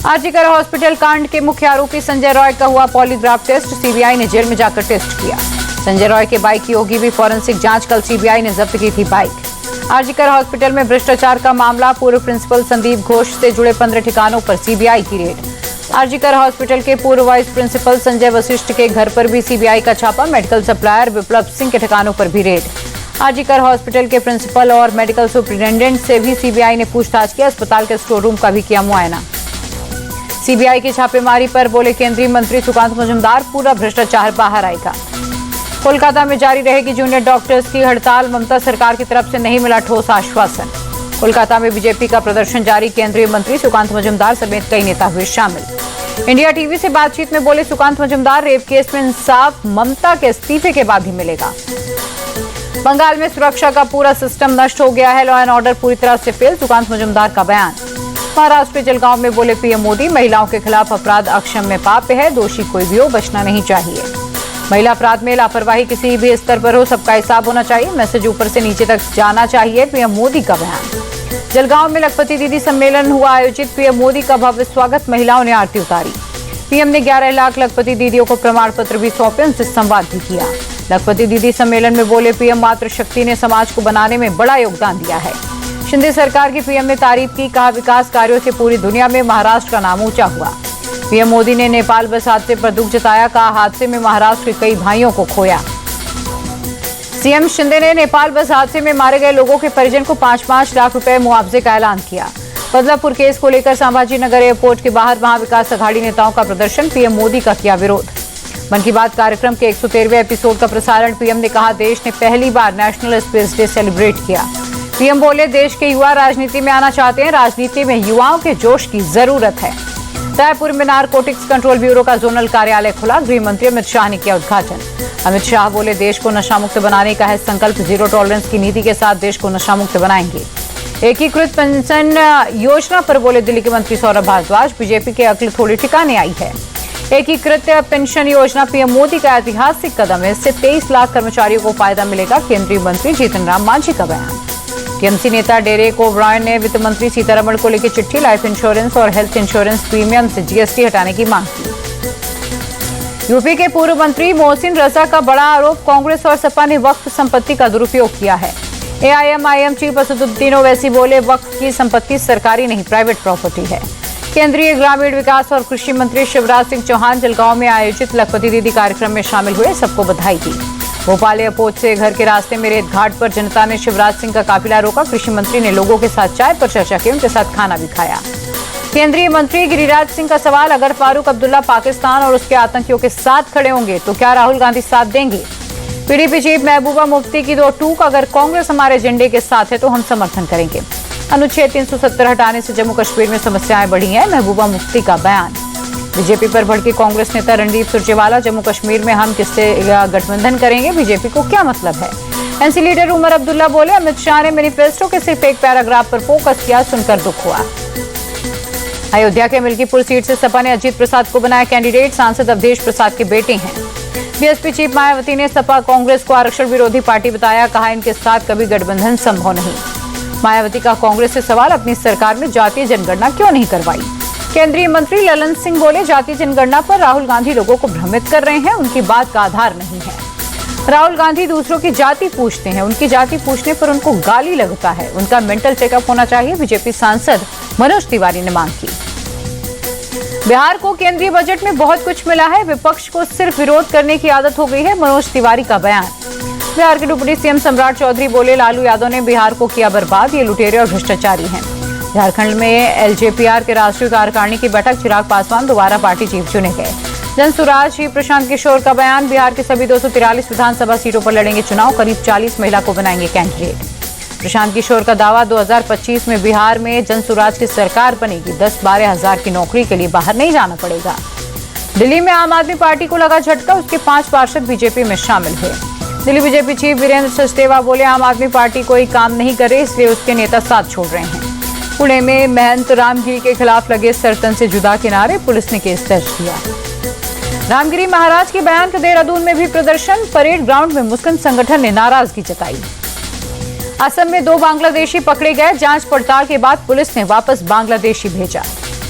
RG Kar hospital कांड के मुख्य आरोपी संजय रॉय का हुआ पॉलीग्राफ टेस्ट। सीबीआई ने जेल में जाकर टेस्ट किया। संजय रॉय के बाइक की होगी भी फॉरेंसिक जांच। कल सीबीआई ने जब्त की थी बाइक। आरजीकर हॉस्पिटल में भ्रष्टाचार का मामला। पूर्व प्रिंसिपल संदीप घोष से जुड़े 15 ठिकानों पर सीबीआई की रेड। आरजीकर हॉस्पिटल के पूर्व वाइस प्रिंसिपल संजय वशिष्ठ के घर पर भी सीबीआई का छापा। मेडिकल सप्लायर विप्लव सिंह के ठिकानों पर भी रेड। आरजीकर हॉस्पिटल के प्रिंसिपल और मेडिकल सुपरिटेंडेंट से भी सीबीआई ने पूछताछ की। अस्पताल के स्टोर रूम का भी किया मुआयना। सीबीआई की छापेमारी पर बोले केंद्रीय मंत्री सुकांत मजूमदार, पूरा भ्रष्टाचार बाहर आएगा। कोलकाता में जारी रहेगी जूनियर डॉक्टर्स की हड़ताल। ममता सरकार की तरफ से नहीं मिला ठोस आश्वासन। कोलकाता में बीजेपी का प्रदर्शन जारी। केंद्रीय मंत्री सुकांत मजूमदार समेत कई नेता हुए शामिल। इंडिया टीवी से बातचीत में बोले सुकांत मजूमदार, रेप केस में इंसाफ ममता के इस्तीफे के बाद ही मिलेगा। बंगाल में सुरक्षा का पूरा सिस्टम नष्ट हो गया है। लॉ एंड ऑर्डर पूरी तरह से फेल। सुकांत मजूमदार का बयान। महाराष्ट्र के जलगांव में बोले पीएम मोदी, महिलाओं के खिलाफ अपराध अक्षम्य पाप है। दोषी कोई भी हो, बचना नहीं चाहिए। महिला अपराध में लापरवाही किसी भी स्तर पर हो, सबका हिसाब होना चाहिए। मैसेज ऊपर से नीचे तक जाना चाहिए। पीएम मोदी का बयान। जलगांव में लखपति दीदी सम्मेलन हुआ आयोजित। पीएम मोदी का भव्य स्वागत। महिलाओं ने आरती उतारी। पीएम ने 11 लाख लखपति दीदियों को प्रमाण पत्र भी सौंपे। उनसे संवाद भी किया। लखपति दीदी सम्मेलन में बोले पीएम, मातृशक्ति ने समाज को बनाने में बड़ा योगदान दिया है। शिंदे सरकार की पीएम ने तारीफ की। कहा, विकास कार्यों से पूरी दुनिया में महाराष्ट्र का नाम ऊंचा हुआ। पीएम मोदी ने नेपाल बस हादसे पर दुख जताया। कहा, हादसे में महाराष्ट्र के कई भाइयों को खोया। सीएम शिंदे ने नेपाल बस हादसे में मारे गए लोगों के परिजन को 5-5 लाख रुपए मुआवजे का ऐलान किया। बदलापुर केस को लेकर संभाजी नगर एयरपोर्ट के बाहर महाविकास अघाड़ी नेताओं का प्रदर्शन। पीएम मोदी का किया विरोध। मन की बात कार्यक्रम के 113वें एपिसोड का प्रसारण। पीएम ने कहा, देश ने पहली बार नेशनल स्पेस डे सेलिब्रेट किया। पीएम बोले, देश के युवा राजनीति में आना चाहते हैं। राजनीति में युवाओं के जोश की जरूरत है। रायपुर में नारकोटिक्स कंट्रोल ब्यूरो का जोनल कार्यालय खुला। गृह मंत्री अमित शाह ने किया उद्घाटन। अमित शाह बोले, देश को नशा मुक्त बनाने का है संकल्प। जीरो टॉलरेंस की नीति के साथ देश को नशा मुक्त बनाएंगे। एकीकृत पेंशन योजना पर बोले दिल्ली के मंत्री सौरभ भारद्वाज, बीजेपी के अक्ल थोड़ी ठिकाने आई है। एकीकृत पेंशन योजना पीएम मोदी का ऐतिहासिक कदम है। इससे 23 लाख कर्मचारियों को फायदा मिलेगा। केंद्रीय मंत्री जीतन राम मांझी का बयान। टीएमसी नेता डेरेक ओब्रायन ने वित्त मंत्री सीतारमण को लेकर चिट्ठी। लाइफ इंश्योरेंस और हेल्थ इंश्योरेंस प्रीमियम से जीएसटी हटाने की मांग की। यूपी के पूर्व मंत्री मोहसिन रजा का बड़ा आरोप, कांग्रेस और सपा ने वक्फ संपत्ति का दुरुपयोग किया है। एआईएमआईएम चीफ असदुद्दीन ओवैसी बोले, वक्फ की संपत्ति सरकारी नहीं प्राइवेट प्रॉपर्टी है। केंद्रीय ग्रामीण विकास और कृषि मंत्री शिवराज सिंह चौहान जलगांव में आयोजित लखपति दीदी कार्यक्रम में शामिल हुए। सबको बधाई दी। भोपाल एयरपोर्ट से घर के रास्ते में रेत घाट पर जनता ने शिवराज सिंह का काफिला रोका। कृषि मंत्री ने लोगों के साथ चाय पर चर्चा की। उनके साथ खाना भी खाया। केंद्रीय मंत्री गिरिराज सिंह का सवाल, अगर फारूक अब्दुल्ला पाकिस्तान और उसके आतंकियों के साथ खड़े होंगे तो क्या राहुल गांधी साथ देंगे? पीडीपी चीफ महबूबा मुफ्ती की 2 टूक, अगर कांग्रेस हमारे एजेंडे के साथ है तो हम समर्थन करेंगे। अनुच्छेद 370 हटाने से जम्मू कश्मीर में समस्याएं बढ़ी हैं। महबूबा मुफ्ती का बयान। बीजेपी पर भड़के कांग्रेस नेता रणदीप सुरजेवाला, जम्मू कश्मीर में हम किससे गठबंधन करेंगे, बीजेपी को क्या मतलब है? एनसी लीडर उमर अब्दुल्ला बोले, अमित शाह ने मैनिफेस्टो के सिर्फ एक पैराग्राफ पर फोकस किया, सुनकर दुख हुआ। अयोध्या के मिल्कीपुर सीट से सपा ने अजीत प्रसाद को बनाया कैंडिडेट। सांसद अवधेश प्रसाद के बेटे हैं। बीएसपी चीफ मायावती ने सपा कांग्रेस को आरक्षण विरोधी पार्टी बताया। कहा, इनके साथ कभी गठबंधन संभव नहीं। मायावती का कांग्रेस से सवाल, अपनी सरकार में जातीय जनगणना क्यों नहीं करवाई? केंद्रीय मंत्री ललन सिंह बोले, जातीय जनगणना पर राहुल गांधी लोगों को भ्रमित कर रहे हैं। उनकी बात का आधार नहीं है। राहुल गांधी दूसरों की जाति पूछते हैं। उनकी जाति पूछने पर उनको गाली लगता है। उनका मेंटल चेकअप होना चाहिए। बीजेपी सांसद मनोज तिवारी ने मांग की। बिहार को केंद्रीय बजट में बहुत कुछ मिला है। विपक्ष को सिर्फ विरोध करने की आदत हो गई है। मनोज तिवारी का बयान। बिहार के डिप्टी सीएम सम्राट चौधरी बोले, लालू यादव ने बिहार को किया बर्बाद। ये लुटेरे और भ्रष्टाचारी हैं। झारखंड में एलजेपीआर के राष्ट्रीय कार्यकारिणी की बैठक। चिराग पासवान दोबारा पार्टी चीफ चुने गए। जनसुराज चीफ प्रशांत किशोर का बयान। बिहार की सभी 243 विधानसभा सीटों पर लड़ेंगे चुनाव। करीब 40 महिला को बनाएंगे कैंडिडेट। प्रशांत किशोर का दावा, 2025 में बिहार में जनसुराज की सरकार बनेगी। 10-12 हजार की नौकरी के लिए बाहर नहीं जाना पड़ेगा। दिल्ली में आम आदमी पार्टी को लगा झटका। उसके 5 पार्षद बीजेपी में शामिल हुए। दिल्ली बीजेपी चीफ वीरेंद्र सचदेवा बोले, आम आदमी पार्टी कोई काम नहीं कर रही, इसलिए उसके नेता साथ छोड़ रहे हैं। पुणे में महंत रामगिरी के खिलाफ लगे सरतन से जुदा किनारे। पुलिस ने केस दर्ज किया। रामगिरी महाराज के बयान का देहरादून में भी प्रदर्शन। परेड ग्राउंड में मुस्लिम संगठन ने नाराजगी जताई। असम में 2 बांग्लादेशी पकड़े गए। जांच पड़ताल के बाद पुलिस ने वापस बांग्लादेशी भेजा।